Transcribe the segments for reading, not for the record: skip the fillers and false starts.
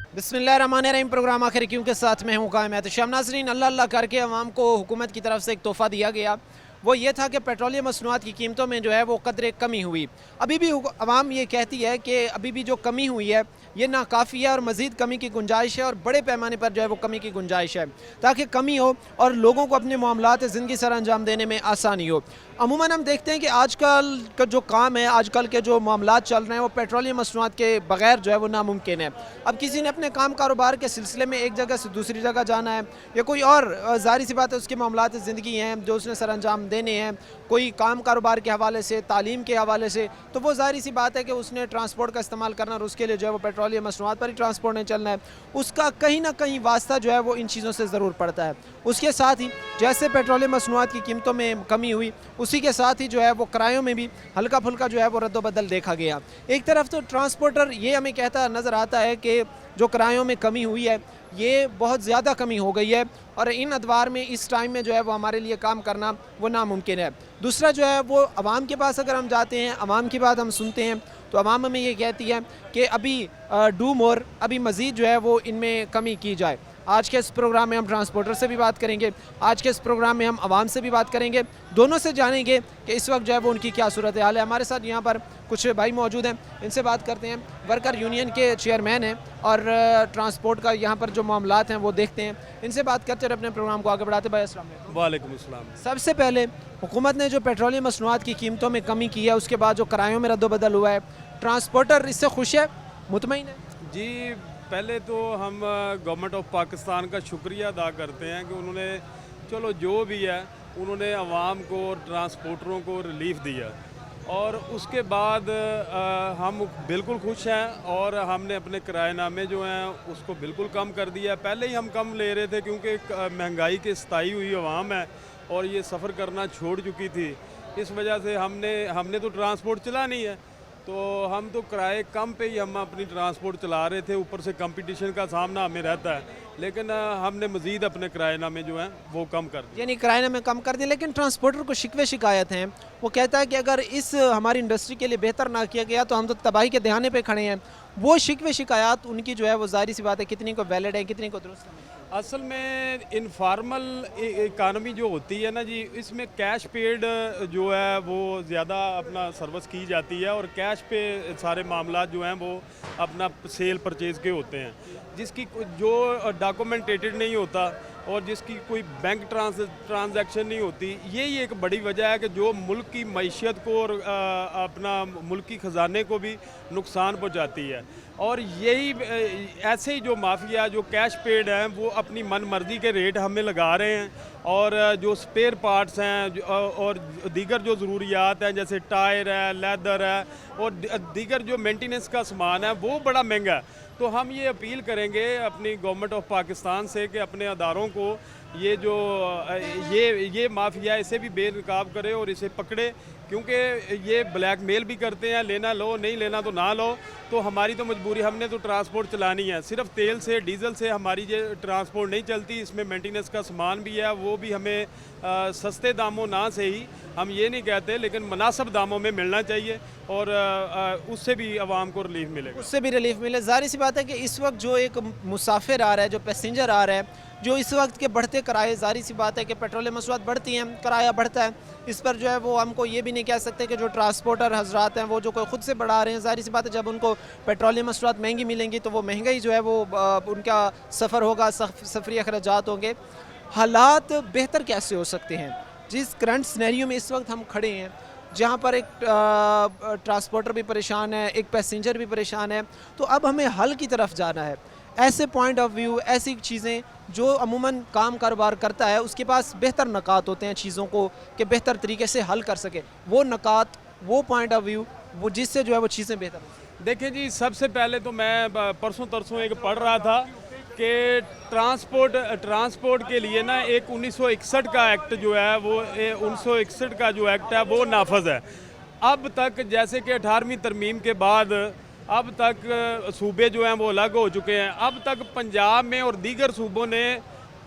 बिस्मिल्लाहिर्रहमानिर्रहीम। प्रोग्राम आखिर क्यों के साथ मैं हूँ कायम एहतशाम। नाज़रीन, अल्लाह अल्लाह करके अवाम को हुकूमत की तरफ से एक तोहफ़ा दिया गया, वो ये था कि पेट्रोलियम मसनूआत की कीमतों में जो है वो कदरे कमी हुई। अभी भी अवाम ये कहती है कि अभी भी जो कमी हुई है ये नाकाफ़ी है और मज़ीद कमी की गुंजाइश है और बड़े पैमाने पर जो है वो कमी की गुंजाइश है, ताकि कमी हो और लोगों को अपने मामलात ज़िंदगी सर अंजाम देने में आसानी हो। अमूमन हम देखते हैं कि आजकल का जो काम है, आजकल के जो मामलात चल रहे हैं वो पेट्रोलियम मसनूआत के बगैर जो है वो नामुमकिन है। अब किसी ने अपने काम कारोबार के सिलसिले में एक जगह से दूसरी जगह जाना है या कोई और ज़ाहिर सी बात है उसके मामलात ज़िंदगी हैं जो उसने सर अंजाम देने हैं, कोई काम कारोबार के हवाले से, तालीम के हवाले से, तो वो ज़ाहिर सी बात है कि उसने ट्रांसपोर्ट का इस्तेमाल करना और उसके लिए जो है वो पेट्रोलियम मसनूआत पर ही ट्रांसपोर्ट नहीं चलना है। उसका कहीं ना कहीं वास्ता जो है वो इन चीज़ों से ज़रूर पड़ता है। उसके साथ ही जैसे पेट्रोलियम मसनूआत की कीमतों में कमी हुई, उसी के साथ ही जो है वो किरायों में भी हल्का फुल्का जो है वो रद्दोबदल देखा गया। एक तरफ तो ट्रांसपोर्टर ये हमें कहता नज़र आता है कि जो किरायों में कमी हुई है ये बहुत ज़्यादा कमी हो गई है और इन अदवार में इस टाइम में जो है वो हमारे लिए काम करना वो नामुमकिन है। दूसरा जो है वो आवाम के पास अगर हम जाते हैं, आवाम की बात हम सुनते हैं तो आवाम हमें ये कहती है कि अभी डू मोर, अभी मज़ीद जो है वो इनमें कमी की जाए। आज के इस प्रोग्राम में हम ट्रांसपोर्टर से भी बात करेंगे, आज के इस प्रोग्राम में हम आवाम से भी बात करेंगे, दोनों से जानेंगे कि इस वक्त जो है वो उनकी क्या सूरत हाल है। हमारे साथ यहाँ पर कुछ भाई मौजूद हैं, इनसे बात करते हैं। वर्कर यूनियन के चेयरमैन हैं और ट्रांसपोर्ट का यहाँ पर जो मामलात हैं वो देखते हैं, इनसे बात करते हैं अपने प्रोग्राम को आगे बढ़ाते। भाई अस्सलाम वालेकुम। वालेकुम अस्सलाम। सबसे पहले हुकूमत ने जो पेट्रोलियम मसनूआत की कीमतों में कमी की है, उसके बाद जो किरायों में रद्दोबदल हुआ है, ट्रांसपोर्टर इससे खुश है, मुतमईन है? जी, पहले तो हम गवर्नमेंट ऑफ पाकिस्तान का शुक्रिया अदा करते हैं कि उन्होंने चलो जो भी है उन्होंने आवाम को और ट्रांसपोर्टरों को रिलीफ दिया और उसके बाद हम बिल्कुल खुश हैं और हमने अपने किराएनामे जो हैं उसको बिल्कुल कम कर दिया। पहले ही हम कम ले रहे थे क्योंकि महंगाई के सताई हुई आवाम है और ये सफ़र करना छोड़ चुकी थी। इस वजह से हमने तो ट्रांसपोर्ट चलानी है तो हम तो किराए कम पे ही हम अपनी ट्रांसपोर्ट चला रहे थे। ऊपर से कंपटीशन का सामना हमें रहता है, लेकिन हमने मज़ीद अपने किराएनामे जो हैं वो कम कर दिए। यानी किराएनामे कम कर दिए, लेकिन ट्रांसपोर्टर को शिकवे शिकायत हैं। वो कहता है कि अगर इस हमारी इंडस्ट्री के लिए बेहतर ना किया गया तो हम तो तबाही के दहाने पे खड़े हैं। वो शिकवे शिकायत उनकी जो है वो ज़ाहिर सी बात है कितनी को वैलिड है, कितनी को दुरुस्त है? असल में इनफॉर्मल इकानमी जो होती है ना जी, इसमें कैश पेड जो है वो ज़्यादा अपना सर्विस की जाती है और कैश पे सारे मामला जो हैं वो अपना सेल परचेज़ के होते हैं। जिसकी जो डॉक्यूमेंटेटेड नहीं होता और जिसकी कोई बैंक ट्रांजैक्शन नहीं होती, यही एक बड़ी वजह है कि जो मुल्क की मईशत को और अपना मुल्क की ख़जाने को भी नुकसान पहुंचाती है। और यही ऐसे ही जो माफिया जो कैश पेड हैं वो अपनी मन मर्ज़ी के रेट हमें लगा रहे हैं और जो स्पेयर पार्ट्स हैं और दीगर जो ज़रूरियात हैं जैसे टायर है, लेदर है और दीगर जो मेंटेनेंस का सामान है वो बड़ा महंगा है। तो हम ये अपील करेंगे अपनी गवर्नमेंट ऑफ पाकिस्तान से कि अपने अदारों को ये माफिया इसे भी बेनकाब करे और इसे पकड़े, क्योंकि ये ब्लैक मेल भी करते हैं, लेना लो, नहीं लेना तो ना लो। तो हमारी तो मजबूरी, हमने तो ट्रांसपोर्ट चलानी है। सिर्फ तेल से, डीजल से हमारी ये ट्रांसपोर्ट नहीं चलती, इसमें मेंटेनेंस का सामान भी है, वो भी हमें सस्ते दामों ना से ही, हम ये नहीं कहते, लेकिन मुनासिब दामों में मिलना चाहिए और उससे भी आवाम को रिलीफ मिलेगा। उससे भी रिलीफ मिले। ज़ाहिर सी बात है कि इस वक्त जो एक मुसाफिर आ रहा है, जो पैसेंजर आ रहा है, जो इस वक्त के बढ़ते किराए, ज़ाहिर सी बात है कि पेट्रोलियम मसनूआत बढ़ती हैं, किराया बढ़ता है। इस पर जो है वो हमको ये भी नहीं कह सकते कि जो ट्रांसपोर्टर हजरात हैं वो जो कोई ख़ुद से बढ़ा रहे हैं। ज़ाहिर सी बात है जब उनको पेट्रोलियम मसनूआत महंगी मिलेंगी तो वो महंगाई जो है वो उनका सफ़र होगा, सफरी अखराजात होंगे। हालात बेहतर कैसे हो सकते हैं जिस करंट सिनेरियो में इस वक्त हम खड़े हैं, जहाँ पर एक ट्रांसपोर्टर भी परेशान है, एक पैसेंजर भी परेशान है, तो अब हमें हल की तरफ जाना है। ऐसे पॉइंट ऑफ व्यू, ऐसी चीज़ें जो अमूमन काम कारोबार करता है उसके पास बेहतर नकात होते हैं चीज़ों को कि बेहतर तरीके से हल कर सके, वो नकात, वो पॉइंट ऑफ व्यू, वो जिससे जो है वो चीज़ें बेहतर हो। देखिए जी, सबसे पहले तो मैं परसों तरसों एक पढ़ रहा था कि ट्रांसपोर्ट के लिए ना एक 1961 का एक्ट जो है वो 1961 का जो एक्ट है वो नाफज है। अब तक जैसे कि 18वीं तरमीम के बाद अब तक सूबे जो हैं वो अलग हो चुके हैं। अब तक पंजाब में और दीगर सूबों ने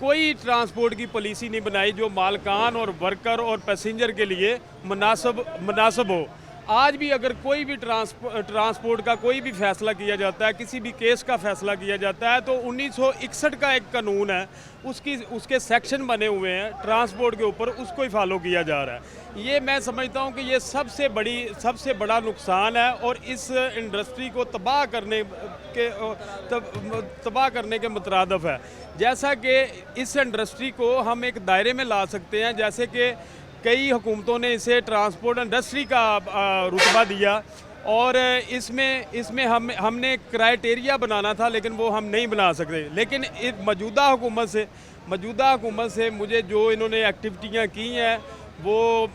कोई ट्रांसपोर्ट की पॉलिसी नहीं बनाई जो मालकान और वर्कर और पैसेंजर के लिए मुनासिब हो। آج بھی اگر کوئی بھی ٹرانسپورٹ کا کوئی بھی فیصلہ کیا جاتا ہے, کسی بھی کیس کا فیصلہ کیا جاتا ہے, تو 1961 کا ایک قانون ہے, اس کے سیکشن بنے ہوئے ہیں ٹرانسپورٹ کے اوپر, اس کو ہی فالو کیا جا رہا ہے. یہ میں سمجھتا ہوں کہ یہ سب سے بڑا نقصان ہے اور اس انڈسٹری کو تباہ کرنے کے مترادف ہے. جیسا کہ اس انڈسٹری کو ہم ایک دائرے میں لا سکتے ہیں, جیسے کہ کئی حکومتوں نے اسے ٹرانسپورٹ انڈسٹری کا رتبہ دیا, اور اس میں ہم نے کرائٹیریا بنانا تھا, لیکن وہ ہم نہیں بنا سکتے. لیکن موجودہ حکومت سے مجھے جو انہوں نے ایکٹیویٹیاں کی ہیں وہ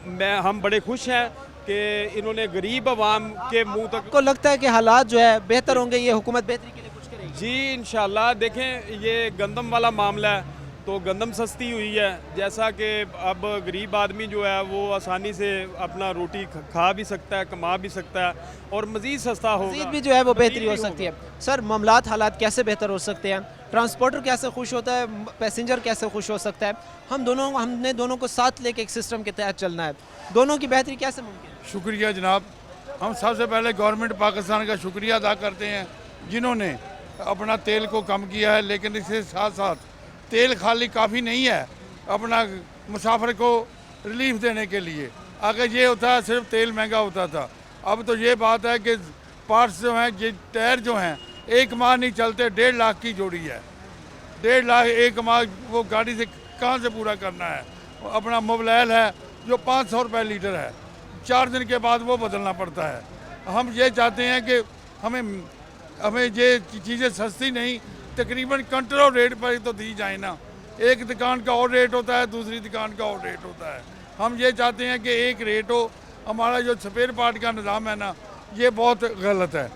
ہم بڑے خوش ہیں کہ انہوں نے غریب عوام کے منہ تک. کو لگتا ہے کہ حالات جو ہے بہتر ہوں گے, یہ حکومت بہتری کے لیے کچھ کرے گی؟ جی انشاءاللہ. دیکھیں یہ گندم والا معاملہ ہے, تو گندم سستی ہوئی ہے, جیسا کہ اب غریب آدمی جو ہے وہ آسانی سے اپنا روٹی کھا بھی سکتا ہے, کما بھی سکتا ہے, اور مزید سستا ہوگا, مزید بھی جو ہے وہ بہتری ہو سکتی ہے. سر معاملات حالات کیسے بہتر ہو سکتے ہیں؟ ٹرانسپورٹر کیسے خوش ہوتا ہے, پیسنجر کیسے خوش ہو سکتا ہے؟ ہم نے دونوں کو ساتھ لے کے ایک سسٹم کے تحت چلنا ہے. دونوں کی بہتری کیسے ممکن ہے؟ شکریہ جناب. ہم سب سے پہلے گورنمنٹ پاکستان کا شکریہ ادا کرتے ہیں جنہوں نے اپنا تیل کو کم کیا ہے, لیکن اس کے ساتھ ساتھ تیل خالی کافی نہیں ہے اپنا مسافر کو ریلیف دینے کے لیے. اگر یہ ہوتا ہے صرف تیل مہنگا ہوتا تھا. اب تو یہ بات ہے کہ پارٹس جو ہیں, یہ ٹائر جو ہیں ایک ماہ نہیں چلتے, 1.5 لاکھ کی جوڑی ہے. 1.5 لاکھ ایک ماہ وہ گاڑی سے کہاں سے پورا کرنا ہے؟ اپنا موبلائل ہے جو 500 روپے لیٹر ہے, 4 دن کے بعد وہ بدلنا پڑتا ہے. ہم یہ چاہتے ہیں کہ ہمیں یہ چیزیں سستی نہیں, تقریباً کنٹرول ریٹ پر تو دی جائیں نا. ایک دکان کا اور ریٹ ہوتا ہے, دوسری دکان کا اور ریٹ ہوتا ہے. ہم یہ چاہتے ہیں کہ ایک ریٹ ہو. ہمارا جو سپیئر پارٹ کا نظام ہے نا, یہ بہت غلط ہے.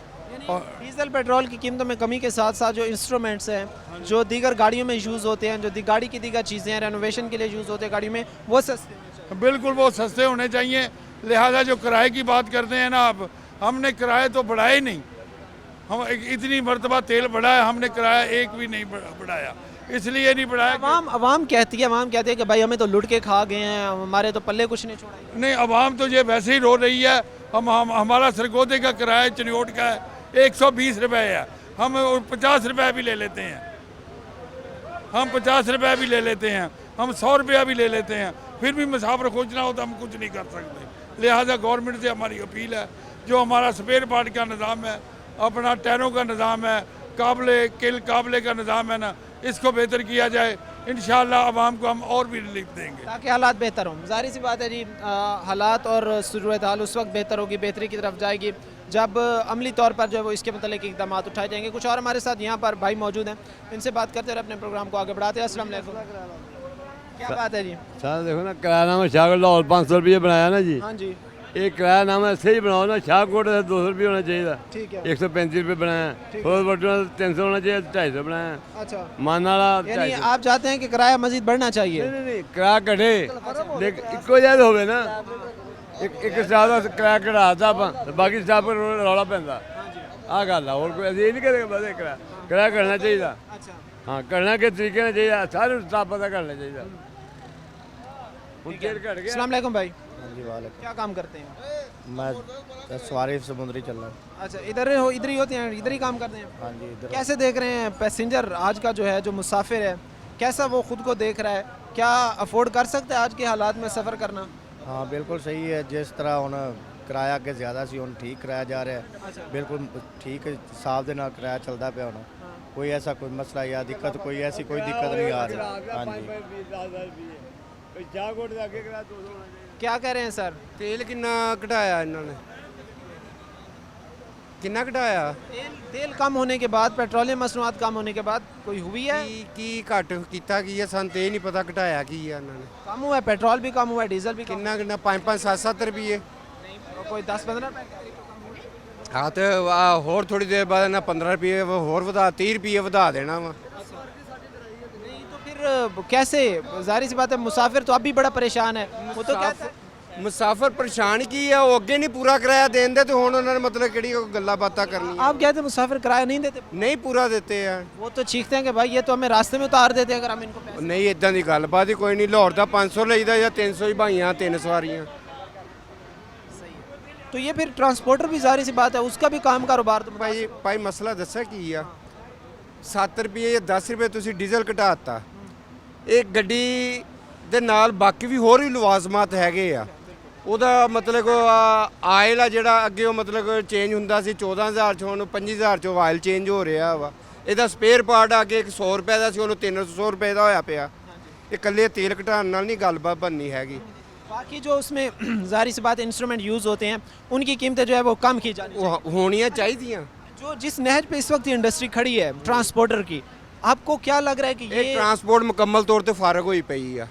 ڈیزل پیٹرول کی قیمتوں میں کمی کے ساتھ ساتھ جو انسٹرومنٹس ہیں جو دیگر گاڑیوں میں یوز ہوتے ہیں, جو گاڑی کی دیگر چیزیں ہیں رینوویشن کے لیے یوز ہوتے ہیں گاڑیوں میں, وہ سستے ہونے چاہیے. بالکل وہ سستے ہونے چاہیے. لہٰذا جو کرائے کی بات کرتے ہیں نا آپ, ہم نے کرائے تو بڑھائے نہیں. ہم اتنی مرتبہ تیل بڑھایا, ہم نے کرایہ ایک بھی نہیں بڑھایا. اس لیے نہیں بڑھایا. عوام کہتی ہے کہ بھائی ہمیں تو لٹ کے کھا گئے ہیں, ہمارے تو پلے کچھ نہیں چھوڑا. نہیں, عوام تو یہ ویسے ہی رو رہی ہے. ہمارا سرگودے کا کرایہ چنیوٹ کا ہے 120 روپے ہے. ہم 50 روپے بھی لے لیتے ہیں. ہم 50 روپے بھی لے لیتے ہیں. ہم 100 روپیہ بھی لے لیتے ہیں. پھر بھی مسافر کھوجنا ہو تو ہم کچھ نہیں کر سکتے. لہٰذا گورنمنٹ سے ہماری اپیل ہے, جو ہمارا سپیئر پارٹ کا نظام ہے, اپنا ٹائروں کا نظام ہے, قابلے کا نظام ہے نا, اس کو بہتر کیا جائے. انشاءاللہ عوام کو ہم اور بھی ریلیف دیں گے تاکہ حالات بہتر ہوں. ظاہر سی بات ہے جی, حالات اور صورتحال اس وقت بہتر ہوگی, بہتری کی طرف جائے گی جب عملی طور پر جو ہے وہ اس کے متعلق اقدامات اٹھائے جائیں گے. کچھ اور ہمارے ساتھ یہاں پر بھائی موجود ہیں, ان سے بات کرتے ہوئے اپنے پروگرام کو آگے بڑھاتے ہیں. السلام علیکم. کیا بات ہے جی؟ سر دیکھو نا, کرایہ نامہ شاہ کوٹ لاہور 500 روپیے بنایا نا جی. ہاں جی, ایک کرایہ نامہ ایسے ہی بناؤ نا, شاہ کوٹ 200 روپیے ہونا چاہیے تھا, ٹھیک ہے. 135 روپے بنایا. فروز بٹوا 300 ہونا چاہیے, 250 بنایا. اچھا, مانا والا یعنی آپ چاہتے ہیں کہ کرایہ مزید بڑھنا چاہیے؟ نہیں, کرایہ کٹے, لیکن ایک جائے ہوئے نا. ایک اسٹاف کا کرایہ کٹا تھا, باقی اسٹاف پر رولا پہنتا. آ گل ہے, اور کوئی یہ نہیں کرے گا. بس کرایہ کرنا چاہیے تھا. ہاں, کرنا کے طریقے سے چاہیے, سارے اسٹاف پتہ کرنا چاہیے. السلام علیکم بھائی. ہاں جی, وعلیکم. کیا کام کرتے ہیں؟ میں سواری سمندری چل رہا ہوں. اچھا, ادھر ہی ہوتے ہیں, ادھر ہی کام کرتے ہیں؟ ہاں جی, ادھر. کیسے دیکھ رہے ہیں پیسنجر آج کا جو ہے, جو مسافر ہے, کیسا وہ خود کو دیکھ رہا ہے؟ کیا افورڈ کر سکتا ہے آج کے حالات میں سفر کرنا؟ ہاں بالکل صحیح ہے. جس طرح ہوں کرایہ کے زیادہ سی ہوں ٹھیک کرایا جا رہا ہے. بالکل ٹھیک حساب دے نال کرایہ چلتا پیا ہونا. کوئی ایسا کوئی مسئلہ یا دقت کوئی ایسی کوئی دقت نہیں آ رہی. ہاں جی. کیا کہہ رہے ہیں سر؟ تیل کنا گھٹایا انہوں نے, کنا گھٹایا؟ تیل کم ہونے کے بعد, پیٹرولیم مصنوعات کم ہونے کے بعد کوئی ہوئی ہے؟ کی گھٹ کیتا کی ہے, سن تے نہیں پتا گھٹایا کی ہے انہوں نے. کم ہوا ہے, پیٹرول بھی کم ہوا ہے, ڈیزل بھی کم. کنا 5-5 7-7 روپیے. کوئی 10-15 روپے. ہاں تو ہور تھوڑی دیر بعد نا 15 روپیے ہور ودا, 30 روپیے ودا دینا وا. تو پھر کیسے؟ ظاہر سی بات ہے مسافر تو اب بھی بڑا پریشان ہے. وہ تو کہتا ہے مسافر پریشان کی ہے, وہ اگے نہیں پورا کرایہ دین دے, تو ہوں انہوں نے مطلب کہڑی گلا باتاں کرنی. آپ کہتے ہیں مسافر کرایہ نہیں دیتے؟ نہیں پورا دیتے ہیں. وہ تو چیختے ہیں کہ بھائی یہ تو ہمیں راستے میں اتار دیتے ہیں اگر ہم ان کو پیسے. نہیں, ادھر کی گل بات ہی کوئی نہیں. لاہور کا 500 لئی دا یا 300 ہی بھائیاں 3 سواریاں. تو یہ پھر ٹرانسپورٹر بھی ظاہر سی بات ہے اس کا بھی کام کاروبار تو ਭਾਈ ਮਸਲਾ ਦੱਸਿਆ ਕੀ ਆ 7 ਰੁਪਏ ਜਾਂ 10 ਰੁਪਏ ਤੁਸੀਂ ਡੀਜ਼ਲ ਘਟਾਤਾ ਇਹ ਗੱਡੀ ਦੇ ਨਾਲ ਬਾਕੀ ਵੀ ਹੋਰ ਵੀ ਲਵਾਜ਼ਮਾਤ ਹੈਗੇ ਆ ਉਹਦਾ ਮਤਲਬ ਆਇਲ ਆ ਜਿਹੜਾ ਅੱਗੇ ਉਹ ਮਤਲਬ ਚੇਂਜ ਹੁੰਦਾ ਸੀ 14000 ਚ ਹੁਣ 5000 ਚ ਆਇਲ ਚੇਂਜ ਹੋ ਰਿਹਾ ਵਾ ਇਹਦਾ ਸਪੇਅਰ ਪਾਰਟ ਆ ਕੇ 100 ਰੁਪਏ ਦਾ ਸੀ ਉਹਨੂੰ 300 ਰੁਪਏ ਦਾ ਹੋਇਆ ਪਿਆ ਇਹ ਇਕੱਲੇ ਤੇਲ ਘਟਾਉਣ ਨਾਲ ਨਹੀਂ ਗੱਲਬਾਤ ਬਣਨੀ ਹੈਗੀ باقی جو اس میں ظاہر سی بات انسٹرومنٹ یوز ہوتے ہیں ان کی قیمتیں جو ہے وہ کم کی جانی ਉਹ ਹੋਣੀਆਂ ਚਾਹੀਦੀਆਂ جو جس نہج پہ اس وقت یہ انڈسٹری کھڑی ہے ٹرانسپورٹر کی آپ کو کیا لگ رہا ہے کہ ਇਹ یہ ਟਰਾਂਸਪੋਰਟ ਮੁਕੰਮਲ ਤੌਰ ਤੇ ਫਾਰਗ ਹੋਈ ਪਈ ਆ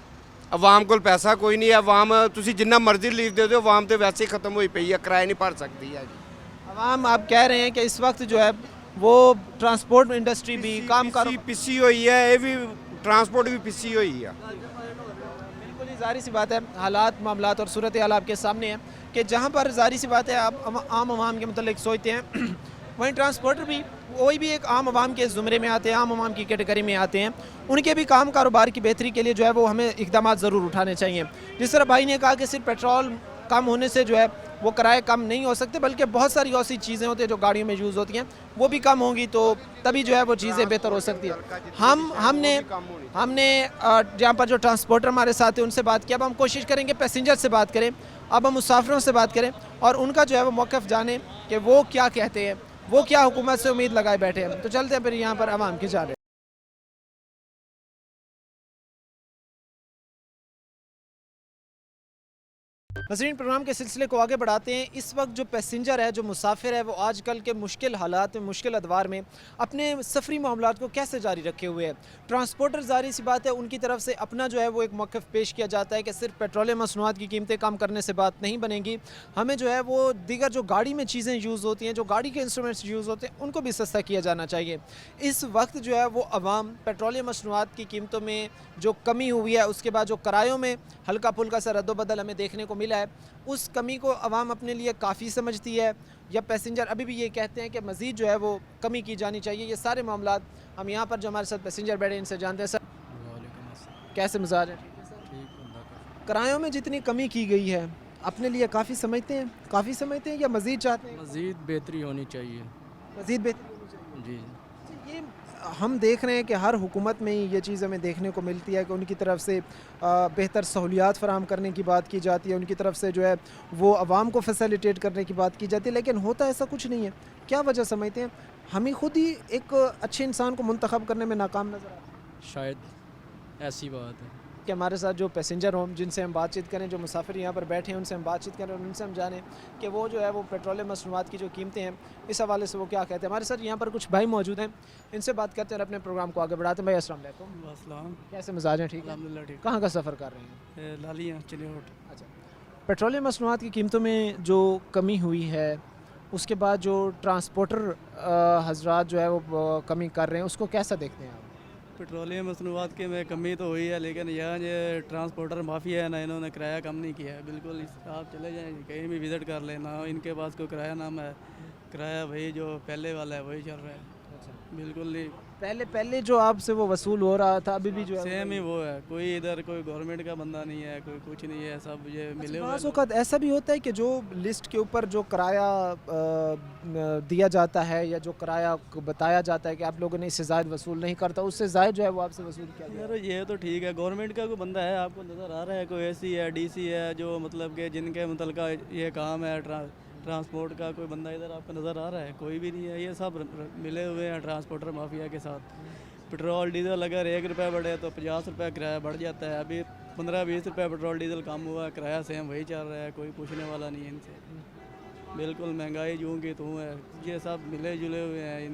ਆਵਾਮ ਕੋਲ ਪੈਸਾ ਕੋਈ ਨਹੀਂ ਹੈ ਆਵਾਮ ਤੁਸੀਂ ਜਿੰਨਾ ਮਰਜ਼ੀ ਰਿਲੀਫ ਦੇ ਦਿਓ ਆਵਾਮ ਤੇ ਵੈਸੇ ਹੀ ਖਤਮ ਹੋਈ ਪਈ ਆ ਕਿਰਾਇਆ نہیں ਭਰ ਸਕਦੀ ਹੈ عوام آپ کہہ رہے ہیں کہ اس وقت جو ہے وہ ٹرانسپورٹ انڈسٹری بھی کام کر ਪਿੱਛੀ ہوئی ہے ਇਹ ਵੀ ਟਰਾਂਸਪੋਰਟ ਵੀ ਪਿੱਛੀ ہوئی ਆ بالکل ہی ظاہری سی بات ہے حالات معاملات اور صورتحال آپ کے سامنے ہیں کہ جہاں پر ظاہری سی بات ہے آپ عام عوام کے متعلق سوچتے ہیں وہیں ٹرانسپورٹر بھی وہی بھی ایک عام عوام کے زمرے میں آتے ہیں عام عوام کی کیٹیگری میں آتے ہیں ان کے بھی کام کاروبار کی بہتری کے لیے جو ہے وہ ہمیں اقدامات ضرور اٹھانے چاہیے جس طرح بھائی نے کہا کہ صرف پیٹرول کم ہونے سے جو ہے وہ کرائے کم نہیں ہو سکتے بلکہ بہت ساری ایسی چیزیں ہوتی ہیں جو گاڑیوں میں یوز ہوتی ہیں وہ بھی کم ہوں گی تو تبھی جو ہے وہ چیزیں بہتر ہو سکتی ہیں ہم نے جہاں پر جو ٹرانسپورٹر ہمارے ساتھ ہیں ان سے بات کیا اب ہم کوشش کریں گے پیسنجر سے بات کریں اب ہم مسافروں سے بات کریں اور ان کا جو ہے وہ موقف جانیں کہ وہ کیا کہتے ہیں وہ کیا حکومت سے امید لگائے بیٹھے ہیں تو چلتے ہیں پھر یہاں پر عوام کی جانب ناظرین پروگرام کے سلسلے کو آگے بڑھاتے ہیں اس وقت جو پیسنجر ہے جو مسافر ہے وہ آج کل کے مشکل حالات میں مشکل ادوار میں اپنے سفری معاملات کو کیسے جاری رکھے ہوئے ہیں ٹرانسپورٹر ظاہری سی بات ہے ان کی طرف سے اپنا جو ہے وہ ایک موقف پیش کیا جاتا ہے کہ صرف پیٹرولیم مصنوعات کی قیمتیں کم کرنے سے بات نہیں بنے گی ہمیں جو ہے وہ دیگر جو گاڑی میں چیزیں یوز ہوتی ہیں جو گاڑی کے انسٹرومنٹس یوز ہوتے ہیں ان کو بھی سستا کیا جانا چاہیے اس وقت جو ہے وہ عوام پیٹرولیم مصنوعات کی قیمتوں میں جو کمی ہوئی ہے اس کے بعد جو کرایوں میں ہلکا پھلکا سا رد و بدل ہمیں دیکھنے کو ملا ہے اس کمی کو عوام اپنے لیے کافی سمجھتی ہے یا پیسنجر ابھی بھی یہ کہتے ہیں کہ مزید جو ہے وہ کمی کی جانی چاہیے یہ سارے معاملات ہم یہاں پر جو ہمارے ساتھ پیسنجر بیٹھے ان سے جانتے ہیں سر کیسے مزاج ہے کرایوں میں جتنی کمی کی گئی ہے اپنے لیے کافی سمجھتے ہیں یا مزید چاہتے ہیں مزید بہتری ہونی چاہیے مزید بہتر جی یہ ہم دیکھ رہے ہیں کہ ہر حکومت میں ہی یہ چیز ہمیں دیکھنے کو ملتی ہے کہ ان کی طرف سے بہتر سہولیات فراہم کرنے کی بات کی جاتی ہے ان کی طرف سے جو ہے وہ عوام کو فیسیلیٹیٹ کرنے کی بات کی جاتی ہے لیکن ہوتا ایسا کچھ نہیں ہے کیا وجہ سمجھتے ہیں ہمیں خود ہی ایک اچھے انسان کو منتخب کرنے میں ناکام نظر آتے ہیں شاید ایسی بات ہے کہ ہمارے ساتھ جو پیسنجر ہوں جن سے ہم بات چیت کریں جو مسافر یہاں پر بیٹھے ہیں ان سے ہم بات چیت کریں اور ان سے ہم جانیں کہ وہ جو ہے وہ پیٹرولیم مصنوعات کی جو قیمتیں ہیں اس حوالے سے وہ کیا کہتے ہیں ہمارے ساتھ یہاں پر کچھ بھائی موجود ہیں ان سے بات کرتے ہیں اور اپنے پروگرام کو آگے بڑھاتے ہیں بھائی السلام علیکم السلام کیسے مزاج ہیں ٹھیک ہے الحمد للہ ٹھیک کہاں کا سفر کر رہے ہیں لالیاں چلے ہوٹ اچھا پیٹرولیم مصنوعات کی قیمتوں میں جو کمی ہوئی ہے اس کے بعد جو ٹرانسپورٹر حضرات جو ہے وہ کمی کر رہے ہیں اس کو کیسا دیکھتے ہیں آپ پیٹرولیم مصنوعات کے میں کمی تو ہوئی ہے لیکن یہاں جو ٹرانسپورٹر مافیا ہے نا انہوں نے کرایہ کم نہیں کیا ہے بالکل آپ چلے جائیں کہیں بھی وزٹ کر لیں نا ان کے پاس کوئی کرایہ نام ہے کرایہ وہی جو پہلے والا ہے وہی چل رہا ہے بالکل نہیں پہلے جو آپ سے وہ وصول ہو رہا تھا ابھی بھی جو ہے سیم ہی وہ ہے کوئی ادھر کوئی گورنمنٹ کا بندہ نہیں ہے کوئی کچھ نہیں ہے سب یہ ملے ہوئے بعض اوقات ایسا بھی ہوتا ہے کہ جو لسٹ کے اوپر جو کرایہ دیا جاتا ہے یا جو کرایہ بتایا جاتا ہے کہ آپ لوگوں نے اس سے زائد وصول نہیں کرتا اس سے زائد جو ہے وہ آپ سے وصول کیا یار یہ تو ٹھیک ہے گورنمنٹ کا کوئی بندہ ہے آپ کو نظر آ رہا ہے کوئی اے سی ہے ڈی سی ہے جو مطلب کہ جن کے متعلقہ یہ کام ہے ٹرانسپورٹ کا کوئی بندہ ادھر آپ کو نظر آ رہا ہے کوئی بھی نہیں ہے یہ سب ملے ہوئے ہیں ٹرانسپورٹر مافیا کے ساتھ پیٹرول ڈیزل اگر 1 روپے بڑھے تو 50 روپے کرایہ بڑھ جاتا ہے ابھی 15-20 روپے پیٹرول ڈیزل کم ہوا ہے کرایہ سیم وہی چل رہا ہے کوئی پوچھنے والا نہیں ہے ان سے بالکل مہنگائی جوں کی تو ہے یہ سب ملے جلے ہوئے ہیں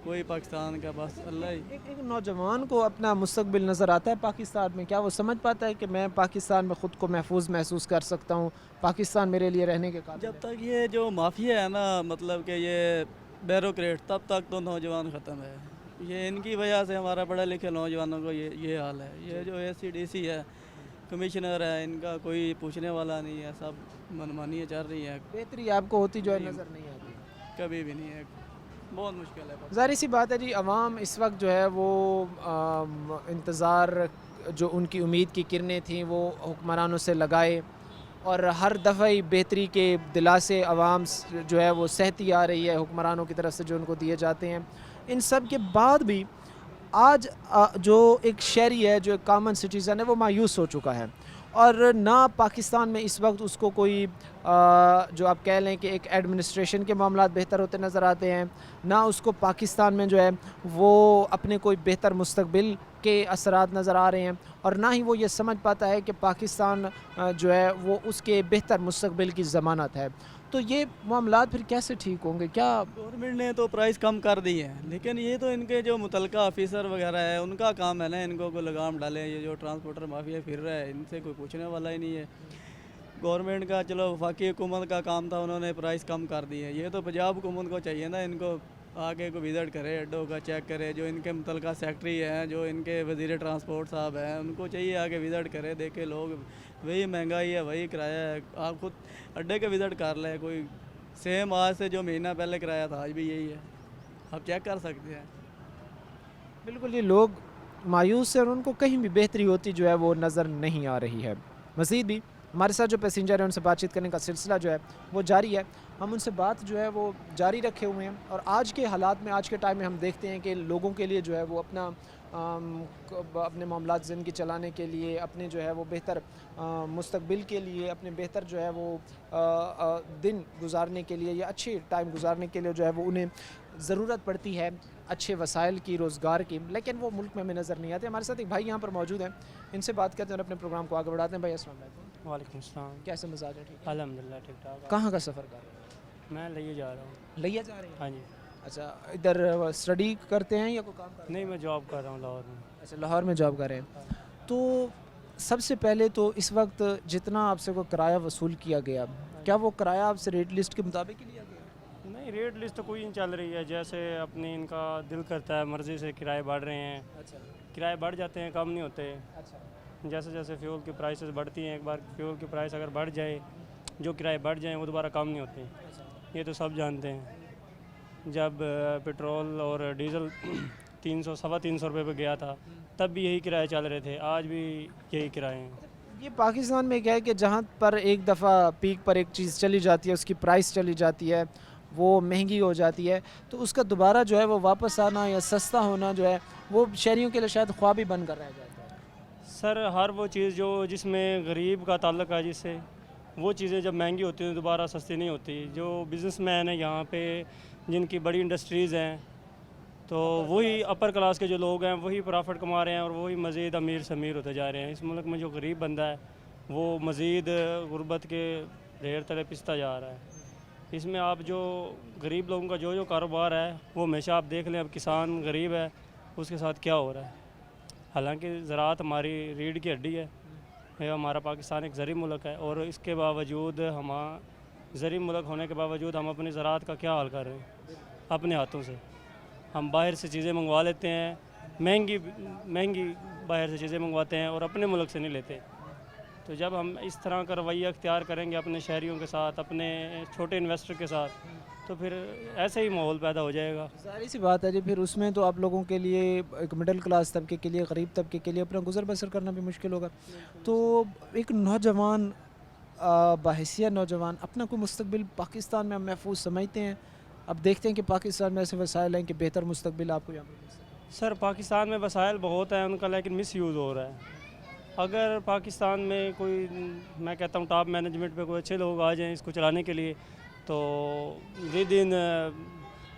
کوئی پاکستان کا بس اللہ ہی ایک نوجوان کو اپنا مستقبل نظر آتا ہے پاکستان میں کیا وہ سمجھ پاتا ہے کہ میں پاکستان میں خود کو محفوظ محسوس کر سکتا ہوں پاکستان میرے لیے رہنے کے قابل جب تک یہ جو مافیا ہے نا مطلب کہ یہ بیوروکریٹ تب تک تو نوجوان ختم ہے یہ ان کی وجہ سے ہمارا پڑھے لکھے نوجوانوں کو یہ حال ہے یہ جو اے سی ڈی سی ہے کمشنر ہے ان کا کوئی پوچھنے والا نہیں ہے سب منمانیاں چل رہی ہیں بہتری آپ کو ہوتی جو ہے نظر نہیں آتی کبھی بھی نہیں ہے بہت مشکل ہے ظاہر سی بات ہے جی عوام اس وقت جو ہے وہ انتظار جو ان کی امید کی کرنیں تھیں وہ حکمرانوں سے لگائے اور ہر دفعہ ہی بہتری کے دلاسے عوام جو ہے وہ سہتی آ رہی ہے حکمرانوں کی طرف سے جو ان کو دیے جاتے ہیں. ان سب کے بعد بھی آج جو ایک شہری ہے, جو ایک کامن سٹیزن ہے, وہ مایوس ہو چکا ہے, اور نہ پاکستان میں اس وقت اس کو کوئی جو آپ کہہ لیں کہ ایک ایڈمنسٹریشن کے معاملات بہتر ہوتے نظر آتے ہیں, نہ اس کو پاکستان میں جو ہے وہ اپنے کوئی بہتر مستقبل کے اثرات نظر آ رہے ہیں, اور نہ ہی وہ یہ سمجھ پاتا ہے کہ پاکستان جو ہے وہ اس کے بہتر مستقبل کی ضمانت ہے. تو یہ معاملات پھر کیسے ٹھیک ہوں گے؟ کیا گورنمنٹ نے تو پرائز کم کر دی ہے, لیکن یہ تو ان کے جو متعلقہ آفیسر وغیرہ ہے ان کا کام ہے نا, ان کو کوئی لگام ڈالیں. یہ جو ٹرانسپورٹر مافیا پھر رہا ہے, ان سے کوئی پوچھنے والا ہی نہیں ہے. گورنمنٹ کا چلو وفاقی حکومت کا کام تھا, انہوں نے پرائز کم کر دی ہے. یہ تو پنجاب حکومت کو چاہیے نا, ان کو آگے کو وزٹ کرے, اڈوں کا چیک کرے. جو ان کے متعلقہ سیکٹری ہیں, جو ان کے وزیر ٹرانسپورٹ صاحب ہیں, ان کو چاہیے آگے وزٹ کرے, دیکھے لوگ وہی مہنگائی ہے, وہی کرایہ ہے. آپ خود اڈے کے وزٹ کر لیں, کوئی سیم آج سے جو مہینہ پہلے کرایہ تھا آج بھی یہی ہے, آپ چیک کر سکتے ہیں. بالکل یہ لوگ مایوس ہیں اور ان کو کہیں بھی بہتری ہوتی جو ہے وہ نظر نہیں آ رہی ہے. مزید بھی ہمارے ساتھ جو پیسنجر ہیں ان سے بات چیت کرنے کا سلسلہ جو ہے وہ جاری ہے. ہم ان سے بات جو ہے وہ جاری رکھے ہوئے ہیں, اور آج کے حالات میں, آج کے ٹائم میں ہم دیکھتے ہیں کہ لوگوں کے لیے جو ہے وہ اپنے معاملات زندگی چلانے کے لیے, اپنے جو ہے وہ بہتر مستقبل کے لیے, اپنے بہتر جو ہے وہ دن گزارنے کے لیے یا اچھے ٹائم گزارنے کے لیے جو ہے وہ انہیں ضرورت پڑتی ہے اچھے وسائل کی, روزگار کی, لیکن وہ ملک میں ہمیں نظر نہیں آتے. ہمارے ساتھ ایک بھائی یہاں پر موجود ہیں, ان سے بات کرتے ہیں اور اپنے پروگرام کو آگے بڑھاتے ہیں. بھائی السلام علیکم. وعلیکم السلام. کیسے مزاج ہے؟ ٹھیک ہے الحمدللہ ٹھیک ٹھاک. کہاں کا سفر کر رہے ہیں؟ میں لیے جا رہا ہوں. لیا جا رہے ہیں؟ ہاں جی. اچھا, ادھر اسٹڈی کرتے ہیں یا کوئی کام کرتے ہیں؟ نہیں, میں جاب کر رہا ہوں لاہور میں. اچھا, لاہور میں جاب کر رہے ہیں. تو سب سے پہلے تو اس وقت جتنا آپ سے کوئی کرایہ وصول کیا گیا, کیا وہ کرایہ آپ سے ریٹ لسٹ کے مطابق ہی لیا گیا؟ نہیں, ریٹ لسٹ تو کوئی نہیں چل رہی ہے. جیسے اپنی ان کا دل کرتا ہے, مرضی سے کرائے بڑھ رہے ہیں. اچھا کرائے بڑھ جاتے ہیں, کم نہیں ہوتے. اچھا جیسے جیسے فیول کی پرائسز بڑھتی ہیں, ایک بار فیول کی پرائس اگر بڑھ جائے, جو کرائے بڑھ جائیں وہ دوبارہ کم نہیں ہوتے. یہ تو سب جانتے ہیں. جب پٹرول اور ڈیزل 300 سوا 300 روپے پہ گیا تھا تب بھی یہی کرائے چل رہے تھے, آج بھی یہی کرائے ہیں. یہ پاکستان میں کیا ہے کہ جہاں پر ایک دفعہ پیک پر ایک چیز چلی جاتی ہے, اس کی پرائس چلی جاتی ہے, وہ مہنگی ہو جاتی ہے, تو اس کا دوبارہ جو ہے وہ واپس آنا یا سستا ہونا جو ہے وہ شہریوں کے لیے شاید خواب ہی بن کر رہ جاتا ہے. سر, ہر وہ چیز جو جس میں غریب کا تعلق ہے, جس سے وہ چیزیں جب مہنگی ہوتی ہیں دوبارہ سستی نہیں ہوتی. جو بزنس مین ہیں یہاں پہ, جن کی بڑی انڈسٹریز ہیں, تو وہی اپر کلاس کے جو لوگ ہیں وہی پرافٹ کما رہے ہیں, اور وہی مزید امیر سے امیر ہوتے جا رہے ہیں. اس ملک میں جو غریب بندہ ہے وہ مزید غربت کے ڈھیر تلے پستا جا رہا ہے. اس میں آپ جو غریب لوگوں کا جو کاروبار ہے وہ ہمیشہ آپ دیکھ لیں, اب کسان غریب ہے اس کے ساتھ کیا ہو رہا ہے. حالانکہ زراعت ہماری ریڑھ کی ہڈی ہے, ہمارا پاکستان ایک زرعی ملک ہے, اور اس کے باوجود زرعی ملک ہونے کے باوجود ہم اپنی زراعت کا کیا حال کر رہے ہیں اپنے ہاتھوں سے. ہم باہر سے چیزیں منگوا لیتے ہیں, مہنگی باہر سے چیزیں منگواتے ہیں, اور اپنے ملک سے نہیں لیتے. تو جب ہم اس طرح کا رویہ اختیار کریں گے اپنے شہریوں کے ساتھ, اپنے چھوٹے انویسٹر کے ساتھ, تو پھر ایسے ہی ماحول پیدا ہو جائے گا. ظاہر سی بات ہے جی, پھر اس میں تو آپ لوگوں کے لیے, ایک مڈل کلاس طبقے کے لیے, غریب طبقے کے لیے اپنا گزر بسر کرنا بھی مشکل ہوگا. تو ایک نوجوان, باحثیت نوجوان, اپنا کوئی مستقبل پاکستان میں ہم محفوظ سمجھتے ہیں؟ اب دیکھتے ہیں کہ پاکستان میں ایسے وسائل ہیں کہ بہتر مستقبل آپ کو یہاں پر مل سکتا ہے. سر, پاکستان میں وسائل بہت ہیں ان کا, لیکن مس یوز ہو رہا ہے. اگر پاکستان میں کوئی, میں کہتا ہوں ٹاپ مینجمنٹ پہ کوئی اچھے لوگ آ جائیں اس کو چلانے کے لیے, تو ود ان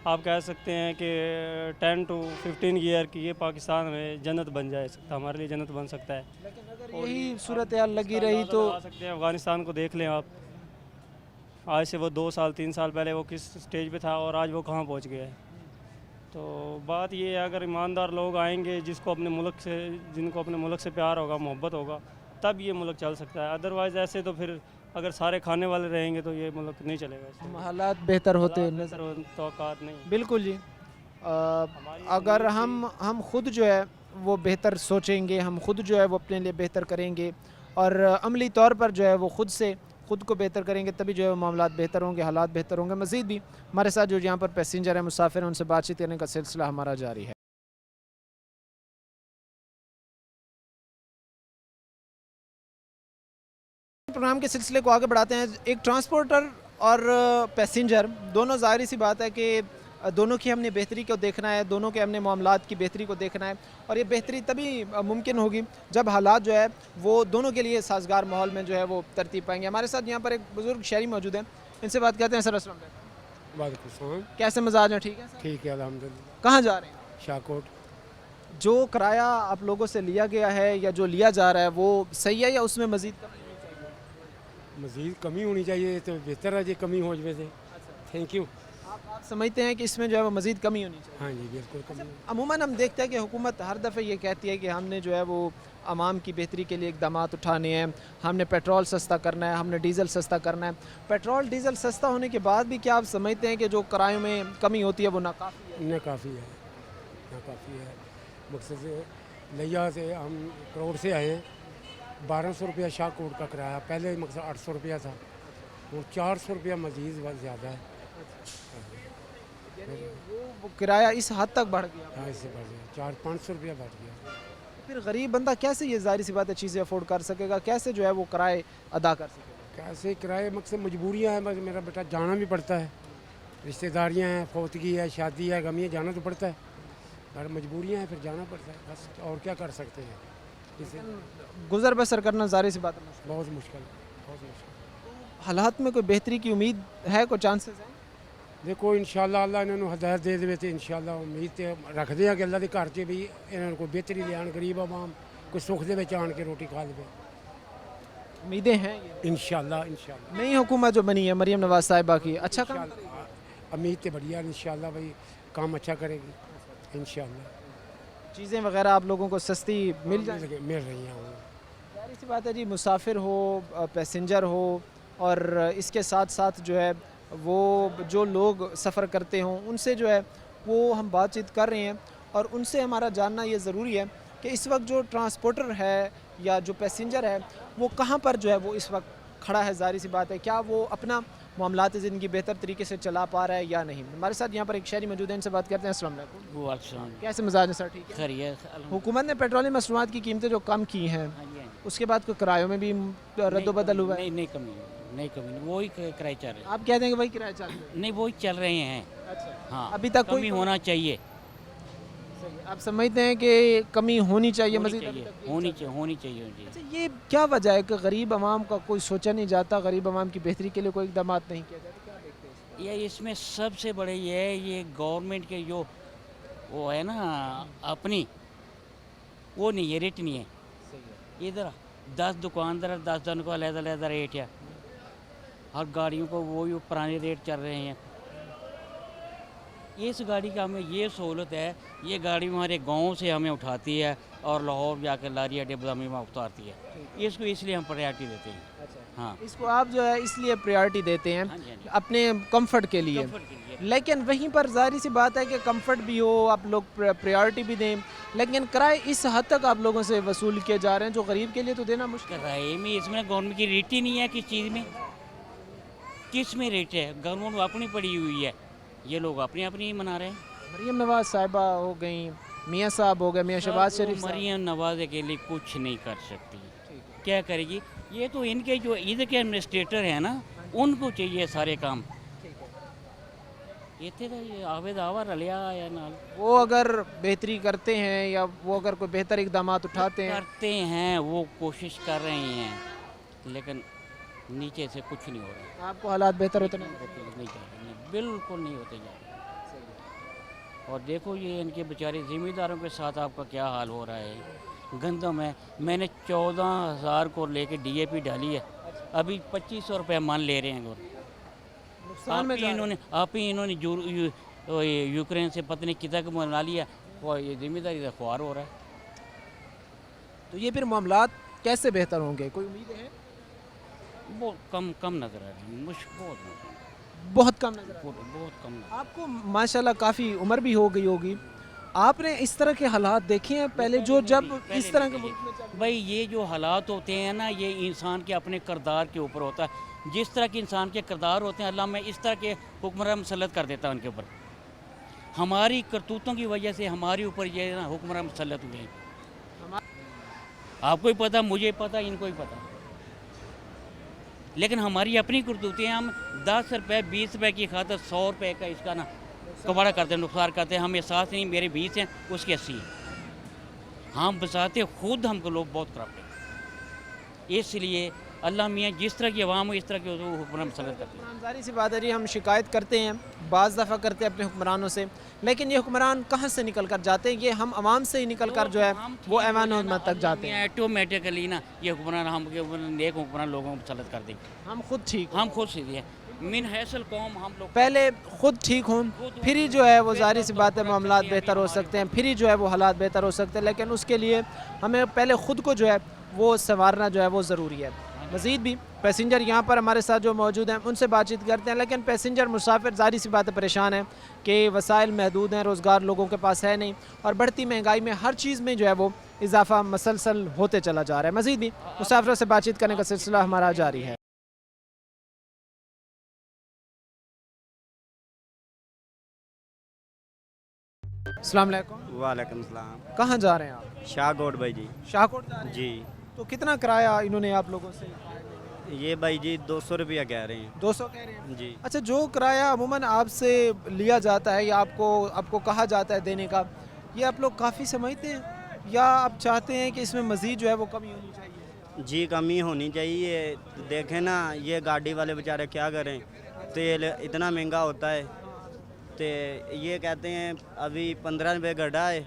آپ کہہ سکتے ہیں کہ 10 to 15 ایئر کی یہ پاکستان میں جنت بن جائے سکتا, ہمارے لیے جنت بن سکتا ہے. لیکن اگر یہی صورتحال لگی رہی تو آ سکتے ہیں. افغانستان کو دیکھ لیں آپ, آج سے وہ 2 سال 3 سال پہلے وہ کس سٹیج پہ تھا, اور آج وہ کہاں پہنچ گیا ہے. تو بات یہ ہے, اگر ایماندار لوگ آئیں گے جن کو اپنے ملک سے پیار ہوگا, محبت ہوگا, تب یہ ملک چل سکتا ہے. ادروائز ایسے تو پھر اگر سارے کھانے والے رہیں گے تو یہ ملک نہیں چلے گا. حالات بہتر ہوتے نظر. توقعات نہیں. بالکل جی, اگر ہم خود جو ہے وہ بہتر سوچیں گے, ہم خود جو ہے وہ اپنے لیے بہتر کریں گے, اور عملی طور پر جو ہے وہ خود کو بہتر کریں گے, تبھی جو ہے معاملات بہتر ہوں گے, حالات بہتر ہوں گے. مزید بھی ہمارے ساتھ جو یہاں پر پیسنجر ہیں, مسافر ہیں, ان سے بات چیت کرنے کا سلسلہ ہمارا جاری ہے. प्रोग्राम के सिलसिले को आगे बढ़ाते हैं। एक ट्रांसपोर्टर और पैसेंजर दोनों, ज़ाहिर सी बात है कि दोनों की हमने बेहतरी को देखना है, दोनों के हमने मामलात की बेहतरी को देखना है, और ये बेहतरी तभी मुमकिन होगी जब हालात जो है वो दोनों के लिए साजगार माहौल में जो है वो तरतीब पाएंगे। हमारे साथ यहाँ पर एक बुज़ुर्ग शहरी मौजूद हैं, इनसे बात करते हैं। सर अस्सलाम वालेकुम। वालेकुम, कैसे मिजाज हैं? ठीक है सर? ठीक है अल्हम्दुलिल्लाह। कहाँ जा रहे हैं? शाहकोट। जो किराया आप लोगों से लिया गया है या जो लिया जा रहा है वो सही है या उसमें मज़ीद कमी होनी चाहिए? मज़ीद कमी होनी चाहिए तो बेहतर है, जी कमी हो जाए से। Thank you. आप समझते हैं कि इसमें जो है वो मज़ीद कमी होनी चाहिए? हाँ जी बिल्कुल कमी। अमूमन हम देखते हैं कि हुकूमत हर दफ़े ये कहती है कि हमने जो है वो आवाम की बेहतरी के लिए इकदाम उठाने हैं, हमने पेट्रोल सस्ता करना है, हमने डीज़ल सस्ता करना है। पेट्रोल डीज़ल सस्ता होने के बाद भी क्या आप समझते हैं कि जो किरायों में कमी होती है वो नाकाफ़ी है? नाकाफ़ी है, नाकाफ़ी है। मकसद से लिया से हम करोड़ से आए हैं, 1200 रुपया शाहकोट का किराया, पहले मकसद 800 रुपया था, और 400 रुपया मज़ीद बहुत ज़्यादा है। वो किराया इस हद तक बढ़ गया। हाँ इससे बढ़ गया, 400-500 रुपया बढ़ गया। फिर गरीब बंदा कैसे, ये ज़ाहिर सी बात है, चीज़ें अफोर्ड कर सकेगा? कैसे जो है वो किराए अदा कर सकेगा? कैसे किराए, मकसद मजबूरियाँ हैं, बस मेरा बेटा जाना भी पड़ता है, रिश्तेदारियाँ हैं, फौतगी है, शादी है, गमी है, जाना तो पड़ता है, और मजबूरियाँ हैं, फिर जाना पड़ता है, बस और क्या कर सकते हैं। इसे गुजर बसर करना ज़ाहिर सी बात है बहुत मुश्किल है, बहुत मुश्किल। हालात में कोई बेहतरी की उम्मीद है, कोई चांसेस हैं? देखो इंशाल्लाह अल्लाह इन्होंने हदायत दे दे तो इंशाल्लाह उम्मीद तो रखते हैं कि अल्लाह के घर च भी इन्होंने कोई बेहतरी लियान, गरीब आवाम कोई सुख दे विच आन के रोटी खा ले। उम्मीदें हैं ये? इंशाल्लाह इंशाल्लाह। नई हुकूमत जो बनी है मरियम नवाज साहिबा की, अच्छा काम इंशाल्लाह, उम्मीद तो बढ़िया इंशाल्लाह भाई काम अच्छा करेगी इंशाल्लाह। चीज़ें वगैरह आप लोगों को सस्ती मिल जाएगी? मिल रही हैं। जाहिर सी बात है जी, मुसाफिर हो, पैसेंजर हो, और इसके साथ साथ जो है वो जो लोग सफ़र करते हों उनसे जो है वो हम बातचीत कर रहे हैं, और उनसे हमारा जानना ये ज़रूरी है कि इस वक्त जो ट्रांसपोर्टर है या जो पैसेंजर है वो कहाँ पर जो है वो इस वक्त खड़ा है। ज़ाहिर सी बात है, क्या वो अपना मामलात ज़िंदगी बेहतर तरीके से चला पा रहा है या नहीं। हमारे साथ यहाँ पर एक शहरी मौजूद है, इनसे बात करते हैं। अस्सलाम वालेकुम। कैसे मिजाज है सर? ठीक है। हुकूमत ने पेट्रोलियम मसनूआत की कीमतें जो कम की हैं, उसके बाद कोई किरायों में भी रद्दोबदल हुआ है? नहीं कमी नहीं, वही किराए चल रहे हैं। आप कह देंगे वही किराए चल रहे हैं? नहीं वही चल रहे हैं। अच्छा, हाँ अभी तक कमी होना चाहिए। सही। आप समझते हैं कि कमी होनी चाहिए, होनी मज़ीद चाहिए, होनी चाहिए जी। अच्छा, ये क्या वजह है कि गरीब आवाम का कोई सोचा नहीं जाता, गरीब आवाम की बेहतरी के लिए कोई इकदाम नहीं किया जाता? क्या देखते हैं? ये इसमें सबसे बड़े ये है, ये गवर्नमेंट के जो वो है ना अपनी, वो नहीं है, रेट नहीं है। इधर 10 दुकानदार 10 जन को अलग-अलग रेट है, हर गाड़ियों को वही पुराने रेट चल रहे हैं। इस गाड़ी का हमें ये सहूलत है, ये गाड़ी हमारे गांव से हमें उठाती है और लाहौर जाकर लारी अड्डे बदामी में उतारती है। इसको इसलिए हम प्रायोरिटी देते हैं। हाँ, इसको आप जो है इसलिए प्रायोरिटी देते हैं हाँ जी, हाँ जी। अपने कंफर्ट के लिए। कंफर्ट के लिए। लेकिन वहीं पर ज़ाहिर सी बात है कि कंफर्ट भी हो, आप लोग प्रायोरिटी भी दें, लेकिन किराए इस हद तक आप लोगों से वसूल किए जा रहे हैं जो गरीब के लिए तो देना मुश्किल है। किराए में इसमें गवर्नमेंट की रेट ही नहीं है। किस चीज़ में, किस में रेट है? गवर्नमेंट अपनी पड़ी हुई है, ये लोग अपनी अपनी मना रहे हैं। मरियम नवाज साहिबा हो गई, मियाँ साहब हो गए, मियाँ शहबाज शरीफ साहब। मरियम नवाज अकेले कुछ नहीं कर सकती, क्या करेगी? ये तो इनके जो इधर के एडमिनिस्ट्रेटर हैं ना, उनको चाहिए सारे काम। इतने तो ये आवेद आवा रलिया या नाल वो अगर बेहतरी करते हैं या वो अगर कोई बेहतर इकदाम उठाते हैं, करते हैं, वो कोशिश कर रहे हैं, लेकिन नीचे से कुछ नहीं हो रहा। आपको हालात बेहतर होते नहीं? नहीं जा रहे, बिल्कुल नहीं होते जा रहे। और देखो ये इनके बेचारे ज़िम्मेदारों के साथ आपका क्या हाल हो रहा है। गंदम है, मैंने 14,000 को लेके DAP डाली है, अभी 2500 रुपये मन ले रहे हैं। आप ही इन्होंने यूक्रेन से पता नहीं कितना बना लिया, और ये जिम्मेदारी का ख्वार हो रहा है। तो ये फिर मामलात कैसे बेहतर होंगे, कोई उम्मीद है? बहुत कम नज़र आ रही है, बहुत कम नजर आ रहा है। बहुत कम। आपको माशाल्लाह काफ़ी उम्र भी हो गई होगी, आपने इस तरह के हालात देखे हैं पहले, जो जब इस तरह के मुल्क में चल? भाई ये जो हालात होते हैं ना, ये इंसान के अपने किरदार के ऊपर होता है। जिस तरह के इंसान के किरदार होते हैं, अल्लाह में इस तरह के हुक्मरान मुसल्लत कर देता है उनके ऊपर। हमारी करतूतों की वजह से हमारे ऊपर ये ना हुक्मरान मुसल्लत हुए हैं। आपको ही पता, मुझे पता, इनको ही पता। लेकिन हमारी अपनी करतूतें हैं, हम 10 रुपये 20 रुपये की खातर 100 रुपये का इसका ना कबाड़ा करते हैं, नुकसान करते हैं। हमें एहसास नहीं, मेरे 20 हैं उसके 80 हैं। हम बसाते खुद हमको लोग बहुत करप्ट हैं। इसलिए अल्लाह मियाँ जिस तरह की आवाम हो इस तरह के हुक्मरान मसलत करते हैं। जाहिर सी बात है जी, हम शिकायत करते हैं, बाज़ दफ़ा करते हैं अपने हुक्मरानों से, लेकिन ये हुक्मरान कहाँ से निकल कर जाते हैं? ये हम आवाम से ही निकल कर जो है वो ऐवान हुकूमत तक जाते हैं। ऑटोमेटिकली ना ये हुक्मरान हम नेक हुक्मरान लोगों को मसलत कर देंगे। हम खुद ठीक हम खुद सीधे हैं, मिन हैसल कौम हम लोग पहले खुद ठीक हों, फिर ही जो है वो जाहिर सी बात है मामलात बेहतर हो सकते हैं, फिर ही जो है वो हालात बेहतर हो सकते हैं। लेकिन उसके लिए हमें पहले खुद को जो है वो संवारना जो है वो ज़रूरी है। मज़ीद भी पैसेंजर यहाँ पर हमारे साथ जो मौजूद हैं उनसे बातचीत करते हैं, लेकिन पैसेंजर मुसाफिर ज़ाहिर सी बात है परेशान है कि वसाइल महदूद हैं, रोज़गार लोगों के पास है नहीं, और बढ़ती महंगाई में हर चीज़ में जो है वो इजाफा मसलसल होते चला जा रहा है। मज़ीद भी मुसाफिरों से बातचीत करने का सिलसिला हमारा जारी है। अस्सलाम वालेकुम। वालेकुम सलाम। कहाँ जा रहे हैं आप? शाहकोट भाई जी। शाहकोट जा रहे हैं? जी। तो कितना किराया इन्होंने आप लोगों से? ये भाई जी 200 रुपया कह रहे हैं। 200 कह रहे हैं जी। अच्छा, जो किराया अमूमन आपसे लिया जाता है या आपको कहा जाता है देने का, ये आप लोग काफ़ी समझते हैं या आप चाहते हैं कि इसमें मज़ीद जो है वो कमी होनी चाहिए? जी कमी होनी चाहिए। देखें ना, ये गाड़ी वाले बेचारे क्या करें, तेल इतना महंगा होता है, तो ये कहते हैं अभी 15 रुपये घटा है,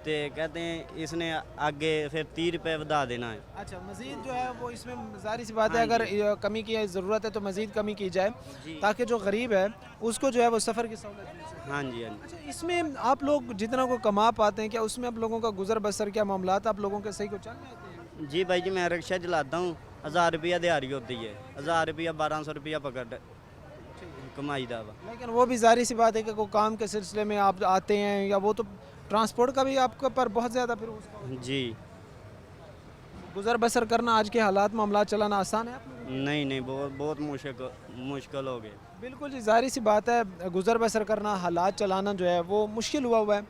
तो कहते हैं इसने आगे फिर 30 रुपये बढ़ा देना है। अच्छा, मज़ीद जो है वो इसमें ज़ाहिर सी बात है, अगर कमी की ज़रूरत है तो मज़ीद कमी की जाए ताकि जो गरीब है उसको जो है वो सफ़र की सहूलत मिल सके। हाँ जी, हाँ जी। अच्छा, इसमें आप लोग जितना को कमा पाते हैं, क्या उसमें आप लोगों का गुजर बसर, क्या मामलात आप लोगों के सही को चल रहे हैं? जी भाई जी, मैं रिक्शा चलाता हूँ, 1000 रुपया दिहाड़ी होती है, 1000 रुपया 1200 रुपया पकड़ कमाई दा वा। लेकिन वो भी जाहिर सी बात है कि कोई काम के सिलसिले में आप आते हैं, या वो तो ट्रांसपोर्ट का भी आपके पर बहुत ज़्यादा फिर उसका जी। गुजर बसर करना आज के हालात मामला चलाना आसान है आप लोगों को? नहीं बहुत मुश्किल हो गए। बिल्कुल जी, जाहिर सी बात है गुजर बसर करना, हालात चलाना जो है वो मुश्किल हुआ है।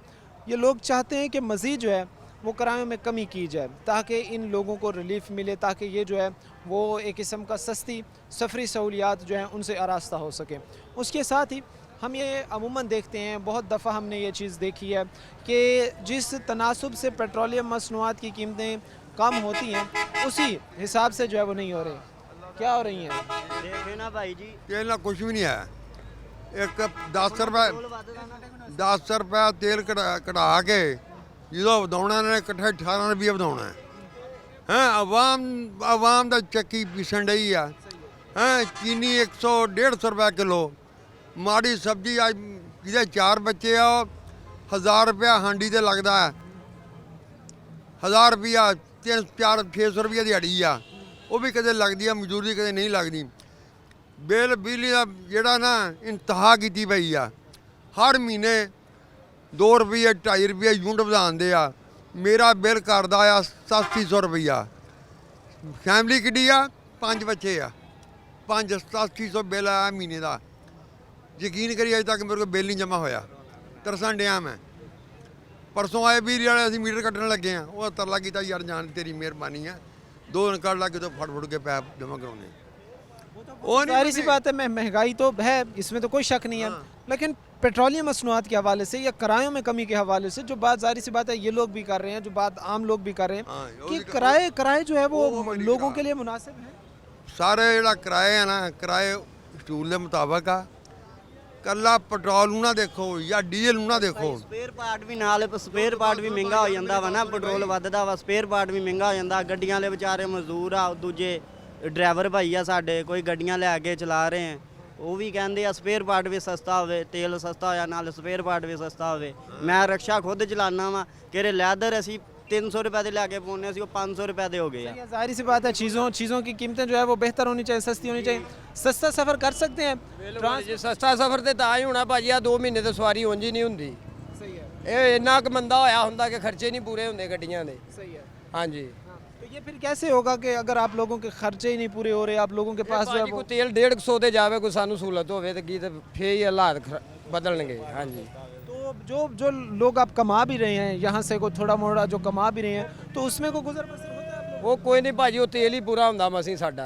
ये लोग चाहते हैं कि मज़ीद जो है वो किरायों में कमी की जाए ताकि इन लोगों को रिलीफ मिले, ताकि ये जो है वो एक किस्म का सस्ती सफरी सहूलियात जो हैं उनसे आरास्ता हो सके। उसके साथ ही हम ये अमूमन देखते हैं, बहुत दफ़ा हमने ये चीज़ देखी है कि जिस तनासब से पेट्रोलियम मसनूआत की कीमतें कम होती हैं उसी हिसाब से जो है वो नहीं हो रही। क्या हो रही हैं? देखे ना भाई जी, तेल ना कुछ भी नहीं है। एक 10 रुपये तेल कटा के जो ਵਧਾਉਣਾ ਨੇ ਇਕੱਠੇ 18 ਰੁਪਏ ਵਧਾਉਣਾ ਹੈ। ਆਵਾਮ ਦਾ ਚੱਕੀ ਪੀਸਣ ਡਈ ਆ ਹੈ। ਚੀਨੀ 100 150 ਰੁਪਏ ਕਿਲੋ, ਮਾੜੀ ਸਬਜ਼ੀ ਅੱਜ ਜਿਹਦੇ 4 ਬੱਚੇ ਆ 1000 ਰੁਪਇਆ ਹਾਂਡੀ ਤੇ ਲੱਗਦਾ ਹੈ। 1000 ਰੁਪਇਆ 3 4 600 ਰੁਪਏ ਦਿਹਾੜੀ ਆ, ਉਹ ਵੀ ਕਦੇ ਲੱਗਦੀ ਆ ਮਜ਼ਦੂਰੀ, ਕਦੇ ਨਹੀਂ ਲੱਗਦੀ। ਬਿਜਲੀ ਦਾ ਜਿਹੜਾ ਨਾ ਇੰਤਹਾ ਕੀਤੀ ਪਈ ਆ, ਹਰ ਮਹੀਨੇ 2 ਰੁਪਏ 2.5 ਰੁਪਏ ਯੂਨਿਟ ਵਧਾਉਂਦੇ ਆ। ਮੇਰਾ ਬਿੱਲ ਕਰਦਾ ਆ 8700 ਰੁਪਈਆ। ਫੈਮਿਲੀ ਕਿੱਡੀ ਆ? 5 ਬੱਚੇ ਆ, 8700 ਬਿੱਲ ਆਇਆ ਮਹੀਨੇ ਦਾ। ਯਕੀਨ ਕਰੀ ਅਜੇ ਤੱਕ ਮੇਰੇ ਕੋਲ ਬਿੱਲ ਨਹੀਂ ਜਮ੍ਹਾਂ ਹੋਇਆ। ਤਰਸਣ ਡਿਆ ਮੈਂ। ਪਰਸੋਂ ਆਏ ਵੀਰ ਵਾਲੇ, ਅਸੀਂ ਮੀਟਰ ਕੱਟਣ ਲੱਗੇ ਆ, ਉਹ ਤਰਲਾ ਕੀਤਾ ਯਾਰ ਜਾਨ ਤੇਰੀ ਮਿਹਰਬਾਨੀ ਆ, 2 ਦਿਨ ਕੱਢ ਲਾ ਕੇ ਫੜ ਫੁੜ ਕੇ ਪੈਪ ਜਮ੍ਹਾਂ ਕਰਾਉਣੇ। जाहिर सी बात है, महंगाई तो है, इसमें तो कोई शक नहीं है, लेकिन पेट्रोलियम मसनूआत के हवाले से या किरायों में कमी के हवाले से जो बात जाहिर सी बात है ये लोग भी कर रहे हैं, जो बात आम लोग भी कर रहे हैं कि किराए जो है वो लोगों के लिए मुनासिब है। ਸਾਰੇ ਜਿਹੜਾ ਕਿਰਾਏ ਆ ਨਾ, ਕਿਰਾਏ ਸਟੂਲ ਦੇ ਮੁਤਾਬਕ ਆ। ਕੱਲਾ ਪੈਟਰੋਲ ਨੂੰ ਨਾ ਦੇਖੋ ਜਾਂ ਡੀਜ਼ਲ ਨੂੰ ਨਾ ਦੇਖੋ। ਸਪੇਅਰ ਪਾਰਟ ਵੀ ਨਾਲ, ਸਪੇਅਰ ਪਾਰਟ ਵੀ ਮਹਿੰਗਾ ਹੋ ਜਾਂਦਾ ਵਾ ਨਾ, ਪੈਟਰੋਲ ਵੱਧਦਾ ਵਾ, ਸਪੇਅਰ ਪਾਰਟ ਵੀ ਮਹਿੰਗਾ ਹੋ ਜਾਂਦਾ। ਗੱਡੀਆਂ ਵਾਲੇ ਵਿਚਾਰੇ ਮਜ਼ਦੂਰ ਆ, ਦੂਜੇ ਡਰਾਈਵਰ ਭਾਈ ਆ ਸਾਡੇ, ਕੋਈ ਗੱਡੀਆਂ ਲੈ ਕੇ ਚਲਾ ਰਹੇ ਆ, ਉਹ ਵੀ ਕਹਿੰਦੇ ਆ ਸਪੇਅਰ ਪਾਰਟ ਵੀ ਸਸਤਾ ਹੋਵੇ, ਤੇਲ ਸਸਤਾ ਹੋਇਆ, ਨਾਲ ਸਪੇਅਰ ਪਾਰਟ ਵੀ ਸਸਤਾ ਹੋਵੇ। ਮੈਂ ਰਿਕਸ਼ਾ ਖੁਦ ਚਲਾਨਾ ਵਾ, ਕਿਹੜੇ ਲੈਦਰ ਅਸੀਂ 300 रुपए ਦੇ ਲੈ ਕੇ ਪਾਉਂਦੇ ਸੀ, ਉਹ 500 रुपए ਦੇ ਹੋ ਗਏ ਆ। जाहिर सी बात है चीज़ों की कीमतें जो है वो बेहतर होनी चाहिए, सस्ती होनी चाहिए। सस्ता सफ़र कर सकते हैं। ਜੀ ਸਸਤਾ ਸਫ਼ਰ ਤੇ ਤਾਂ ਹੀ ਹੋਣਾ ਭਾਜੀ, ਆ 2 ਮਹੀਨੇ ਤੇ ਸਵਾਰੀ ਉਂਝ ਹੀ ਨਹੀਂ ਹੁੰਦੀ। सही है, ਇਹ ਇੰਨਾ ਕੁ ਮੰਦਾ ਹੋਇਆ ਹੁੰਦਾ ਕਿ ਖਰਚੇ ਨਹੀਂ ਪੂਰੇ ਹੁੰਦੇ ਗੱਡੀਆਂ ਦੇ। सही है। ਹਾਂਜੀ, तो ये फिर कैसे होगा कि अगर आप लोगों के खर्चे ही नहीं पूरे हो रहे, आप लोगों के पास जो है ਭਾਜੀ वो ਕੋਈ ਤੇਲ 150 ਤੇ ਜਾਵੇ, ਕੋਈ ਸਾਨੂੰ ਸਹੂਲਤ ਹੋਵੇ ਤੇ ਕੀ ਤੇ ਫੇਰ ਹੀ ਹਾਲਾਤ ਬਦਲਣਗੇ। ਹਾਂਜੀ, तो जो लोग आप कमा भी रहे हैं यहाँ से, कोई थोड़ा मोड़ा जो कमा भी रहे हैं, तो उसमें कोई गुजर बसर होता है आप लोगों ਉਹ ਕੋਈ ਨਹੀਂ ਭਾਜੀ, ਉਹ ਤੇਲ ਹੀ ਪੂਰਾ ਹੁੰਦਾ ਮਸੀਂ ਸਾਡਾ।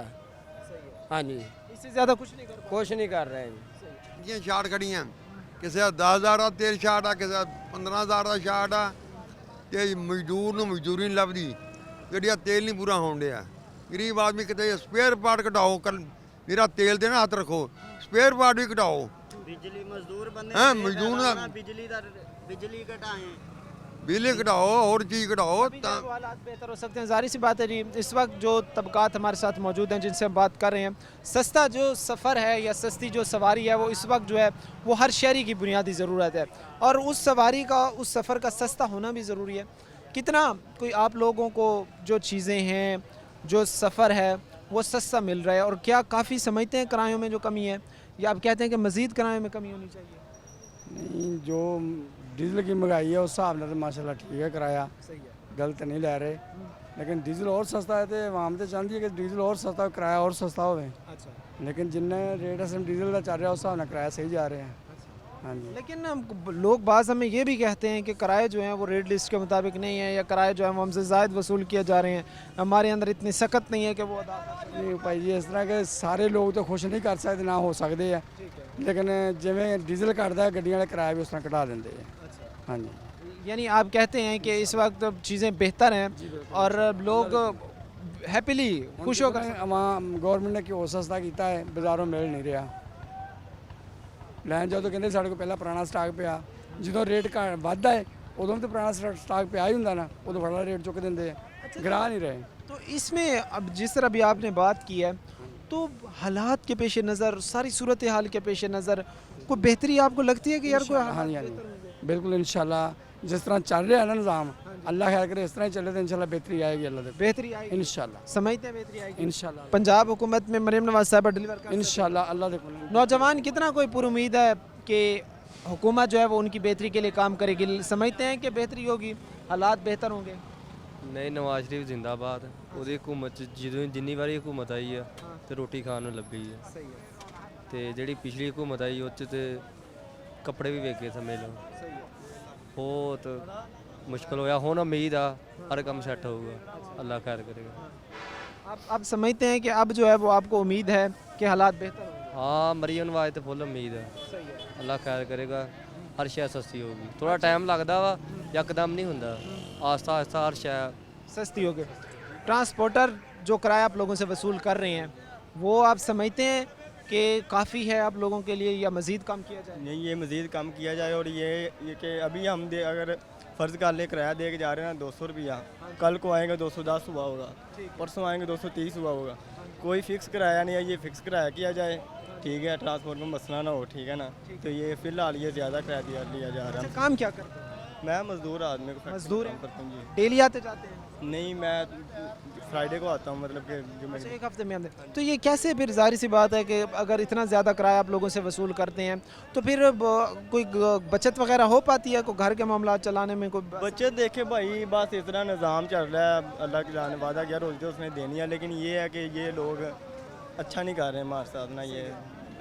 हाँ जी, इससे ज़्यादा कुछ नहीं कर कुछ नहीं कर रहे हैं। ਇਹ ਸ਼ਾਰਟ ਖੜੀਆਂ ਕਿਸੇ ਦਾ 10000 ਦਾ ਤੇਲ ਸ਼ਾਰਟ ਆ, ਕਿਸੇ ਦਾ 15000 ਦਾ ਸ਼ਾਰਟ ਆ, ਤੇ ਮਜ਼ਦੂਰ ਨੂੰ ਮਜ਼ਦੂਰੀ ਨਹੀਂ ਲੱਭਦੀ, ਜਿਹੜੀ ਆ ਤੇਲ ਨਹੀਂ ਪੂਰਾ ਹੋਣ ਡਿਆ। ਗਰੀਬ ਆਦਮੀ ਕਿਤੇ ਸਪੇਅਰ ਪਾਰਟ ਕਢਾਓ, ਮੇਰਾ ਤੇਲ ਦੇ ਨਾ ਹੱਥ ਰੱਖੋ, ਸਪੇਅਰ ਪਾਰਟ ਵੀ ਕਢਾਓ। ਬਿਜਲੀ ਮਜ਼ਦੂਰ ਬੰਦੇ ਹਾਂ, ਮਜ਼ਦੂਰ ਦਾ ਬਿਜਲੀ ਘਟਾਏ, ਬਿਜਲੀ ਕਢਾਓ, ਹੋਰ ਚੀਜ਼ ਕਢਾਓ अभी ਤਾਂ जो हालात बेहतर हो सकते हैं, जाहिर सी बात है जी। इस वक्त जो तबकात हमारे साथ मौजूद हैं जिनसे हम बात कर रहे हैं, सस्ता जो सफ़र है या सस्ती जो सवारी है वो इस वक्त जो है वो हर शहरी की बुनियादी ज़रूरत है, और उस सवारी का, उस सफ़र का सस्ता होना भी ज़रूरी है। कितना कोई आप लोगों को जो चीज़ें हैं, जो सफ़र है वो सस्ता मिल रहा है, और क्या काफ़ी समझते हैं किरायों में जो कमी है, या आप कहते हैं कि मज़ीद किरायों में कमी होनी चाहिए? नहीं, जो डीजल की महंगाई है उस हिसाब नाल माशाल्लाह ठीक है, किराया सही है। गलत नहीं ले रहे, लेकिन डीजल और सस्ता है तो आवाम तो चाहती है कि डीजल और सस्ता हो, किराया और सस्ता हो। अच्छा, लेकिन जिन्ने रेट अस डीजल का चल रहा है उस हिसाब नाल किराया सही जा रहे हैं। हाँ जी, लेकिन लोग बाज़ हमें ये भी कहते हैं कि किराए जो हैं वो रेट लिस्ट के मुताबिक नहीं है, या किराए जो है वो हमसे ज़ायद वसूल किए जा रहे हैं, हमारे अंदर इतनी सख्त नहीं है कि वो अदा कर सकें। नहीं भाई जी, इस तरह के सारे लोग तो खुश नहीं कर सकते, ना हो सकते हैं, लेकिन जिमें डीजल घटता है गड्डियां वाले किराए भी उस तरह घटा देंगे हैं। हाँ जी, यानी आप कहते हैं कि इस वक्त चीज़ें बेहतर हैं और लोग हैप्पीली खुश होकर गवर्नमेंट ने क्यों सस्ता किया है, बाजारों मिल नहीं रहा। लैन जाओ तो कहते साढ़े को पहला पुराना स्टाक पिया, जो रेट बढ़ता है उदों तो पुराना स्टाक पिया ही होंगे ना, उदों बड़ा रेट चुक देंगे, गिरा नहीं रहे। तो इसमें अब जिस तरह भी आपने बात की है, तो हालात के पेश नज़र, सारी सूरत हाल के पेश नज़र कोई बेहतरी आपको लगती है कि यार कोई हाँ जी, हाँ जी, बिल्कुल इंशाल्लाह जिस तरह चल रहा है ना निज़ाम, अल्लाह खैर करे इस तरह ही चले तो इंशाल्लाह बेहतरी आएगी, अल्लाह दे बेहतरी आएगी इंशाल्लाह, समझते हैं बेहतरी आएगी इंशाल्लाह, पंजाब हुकूमत में मरीम नवाज साहब डिलीवर कर इंशाल्लाह अल्लाह दे। नौजवान कितना कोई पूरी उम्मीद है कि हुकूमत जो है वो उनकी बेहतरी के लिए काम करेगी, समझते हैं कि बेहतरी होगी, हालात बेहतर होंगे? नहीं, नवाज शरीफ जिंदाबाद, ਉਹਦੀ हुकूमत ਜਦੋਂ ਜਿੰਨੀ ਵਾਰੀ ਹੁਕੂਮਤ ਆਈ ਆ ਤੇ ਰੋਟੀ ਖਾਣ ਨੂੰ ਲੱਗੀ ਆ। सही है, ਤੇ ਜਿਹੜੀ ਪਿਛਲੀ ਹੁਕੂਮਤ ਆਈ ਉਹ 'ਚ ਤੇ ਕੱਪੜੇ ਵੀ ਵੇਖੇ ਸਮਝ ਲਓ, सही है। ਬਹੁਤ ਮੁਸ਼ਕਲ ਹੋਇਆ। ਹੁਣ ਉਮੀਦ ਆ ਹਰ ਕੰਮ ਸੈੱਟ ਹੋਊਗਾ, ਅੱਲਾਹ ਖੈਰ ਕਰੇਗਾ। आप समझते हैं कि अब जो है वो आपको उम्मीद है कि हालात बेहतर होंगे? ਹਾਂ, ਮਰੀਮ ਨਵਾਜ਼ ਤੇ ਫੁੱਲ ਉਮੀਦ ਆ, सही है। ਅੱਲਾਹ ਖੈਰ ਕਰੇਗਾ, ਹਰ ਸ਼ੈ ਸਸਤੀ ਹੋਊਗੀ। ਥੋੜਾ ਟਾਈਮ ਲੱਗਦਾ ਵਾ, ਯਕਦਮ ਨਹੀਂ ਹੁੰਦਾ, ਆਸਤਾ ਆਸਤਾ ਹਰ ਸ਼ੈ सस्ती हो गई। ट्रांसपोर्टर जो किराया आप लोगों से वसूल कर रहे हैं, वो आप समझते हैं कि काफ़ी है आप लोगों के लिए, या मज़ीद कम किया जाए? नहीं, ये मज़ीद कम किया जाए, और ये कि अभी हम अगर फ़र्ज़ कर ले किराया दे के जा रहे हैं 200 रुपया, कल को आएंगे 210 हुआ होगा, परसों आएंगे 230 हुआ होगा, कोई फ़िक्स किराया नहीं है, ये फ़िक्स किराया किया जाए, ठीक है, ट्रांसपोर्ट में मसला ना हो, ठीक है ना। तो ये फ़िलहाल ये ज़्यादा किराया लिया जा रहा है। काम क्या करते हैं? मैं मज़दूर आदमी को मज़दूर काम करता हूँ जी। डेली आते जाते हैं? नहीं, मैं फ्राइडे को आता हूँ, मतलब कि जो मैं एक हफ्ते में आते हैं। तो ये कैसे, फिर जाहिर सी बात है कि अगर इतना ज़्यादा किराया आप लोगों से वसूल करते हैं तो फिर कोई बचत वगैरह हो पाती है, कोई घर के मामला चलाने में कोई? बच्चे देखे भाई, बस इतना निज़ाम चल रहा है, अल्लाह की जान वादा किया रोज़ी तो उसने देनी है, लेकिन ये है कि ये लोग अच्छा नहीं कर रहे हैं हमारे साथ ना, ये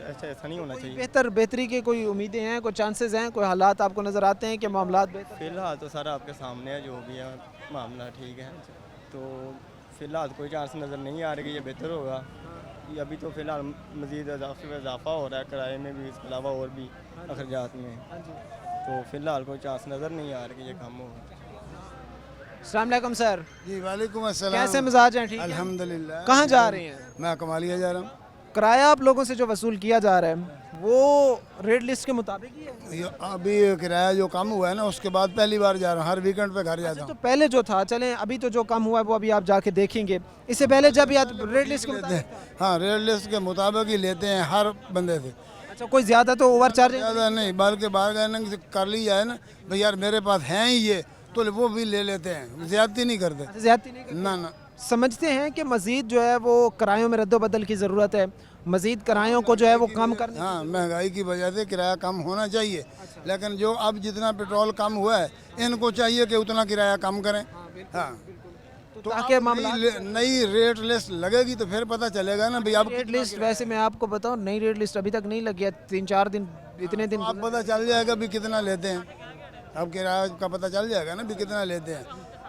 ऐसा नहीं होना चाहिए। बेहतरी की कोई उम्मीदें हैं, कोई चांसेस हैं, कोई हालात आपको नज़र आते हैं कि मामला बेहतर? फ़िलहाल तो सारा आपके सामने है, जो भी है मामला ठीक है, तो फ़िलहाल कोई चांस नज़र नहीं आ रही कि ये बेहतर होगा। ये अभी तो फ़िलहाल मज़ीद इजाफा हो रहा है किराए में भी, इसके अलावा और भी अखराजात में, तो फ़िलहाल कोई चांस नज़र नहीं आ रहा कि ये कम होगा। अस्सलाम वालेकुम सर। जी वालेकुम अस्सलाम। कैसे मिजाज हैं? ठीक है अल्हम्दुलिल्लाह। कहाँ जा रहे हैं? मैं कमालिया जा रहा हूँ। किराया आप लोगों से जो वसूल किया जा रहा है वो रेट लिस्ट के मुताबिक ही है? अभी किराया जो कम हुआ है ना, उसके बाद पहली बार जा रहा हूँ, हर वीकेंड पे घर जाता हूँ। तो पहले जो था, चलें अभी तो जो कम हुआ है वो अभी आप जाके देखेंगे, इससे पहले जब या रेट लिस्ट के मुताबिक? हाँ, रेट लिस्ट के मुताबिक ही लेते हैं हर बंदे से। अच्छा, कोई ज़्यादा तो ओवर चार्ज? ज़्यादा नहीं, बल्कि बाहर गए ना कर ली जाए ना भाई, यार मेरे पास हैं ही ये, तो वो भी ले लेते हैं, ज़्यादती नहीं करते। ज़्यादती नहीं करते? ना ना। समझते हैं कि मज़ीद जो है वो किरायों में रद्दोबदल की ज़रूरत है, मज़ीद किरायों को जो है वो कम करना? हाँ, महंगाई की वजह से किराया कम होना चाहिए, लेकिन जो अब जितना पेट्रोल कम हुआ है, इनको चाहिए कि उतना किराया कम करें। हाँ, तो ताकि मामला नई रेट लिस्ट लगेगी तो फिर पता चलेगा ना भाई। अब रेट लिस्ट, वैसे मैं आपको बताऊं, नई रेट लिस्ट अभी तक नहीं लगी है, 3-4 दिन, इतने दिन अब पता चल जाएगा भी कितना लेते हैं, अब किराया का पता चल जाएगा ना भी कितना लेते हैं।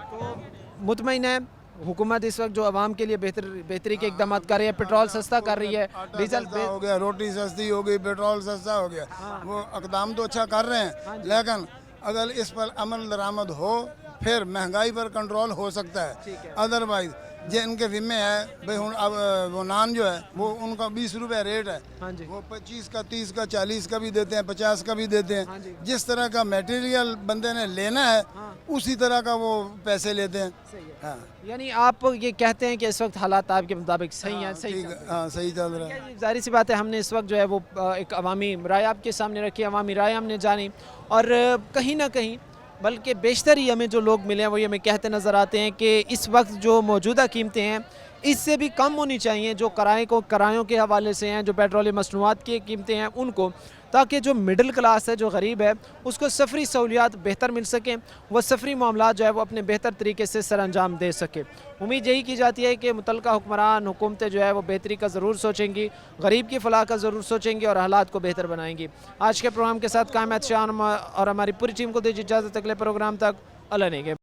तो मुतमईन है हुकूमत इस वक्त जो आवाम के लिए बेहतरी के इकदाम कर रही है, पेट्रोल सस्ता कर रही है, डीजल सस्ता हो गया, रोटी सस्ती हो गई, पेट्रोल सस्ता हो गया, वो इकदाम तो अच्छा कर रहे हैं, लेकिन अगर इस पर अमल दरामद हो फिर महंगाई पर कंट्रोल हो सकता है। अदरवाइज जो इनके जिम्मे है भाई हूँ अब वो नान जो है वो उनका 20 रुपये रेट है, वो 25 का 30 का 40 का भी देते हैं, 50 का भी देते हैं। जिस तरह का मटेरियल बंदे ने लेना है उसी तरह का वो पैसे लेते हैं। हाँ, यानी आप ये कहते हैं कि इस वक्त हालात आपके मुताबिक सही हैं? सही हाँ, सही चल रहा है। जाहिर सी बात है, हमने इस वक्त जो है वो एक अवामी राय आपके सामने रखी, अवामी राय हमने जानी, और कहीं ना कहीं बल्कि बेशतर ही हमें जो लोग मिले हैं वो ये हमें कहते नज़र आते हैं कि इस वक्त जो मौजूदा कीमतें हैं इससे भी कम होनी चाहिए, जो किरायों के हवाले से हैं, जो पेट्रोलियम मसनूआत की कीमतें हैं उनको, ताकि जो मिडिल क्लास है, जो गरीब है, उसको सफरी सहूलियात बेहतर मिल सकें, वह सफरी मामला जो है वो अपने बेहतर तरीके से सर अंजाम दे सके। उम्मीद यही की जाती है कि मुतल्लिका हुक्मरान हुकूमतें जो है वो बेहतरी का ज़रूर सोचेंगी, गरीब की फलाह का ज़रूर सोचेंगी और हालात को बेहतर बनाएंगी। आज के प्रोग्राम के साथ कायम शान और हमारी पूरी टीम को दीजिए इजाज़त, अगले प्रोग्राम तक अल्लाह ने के।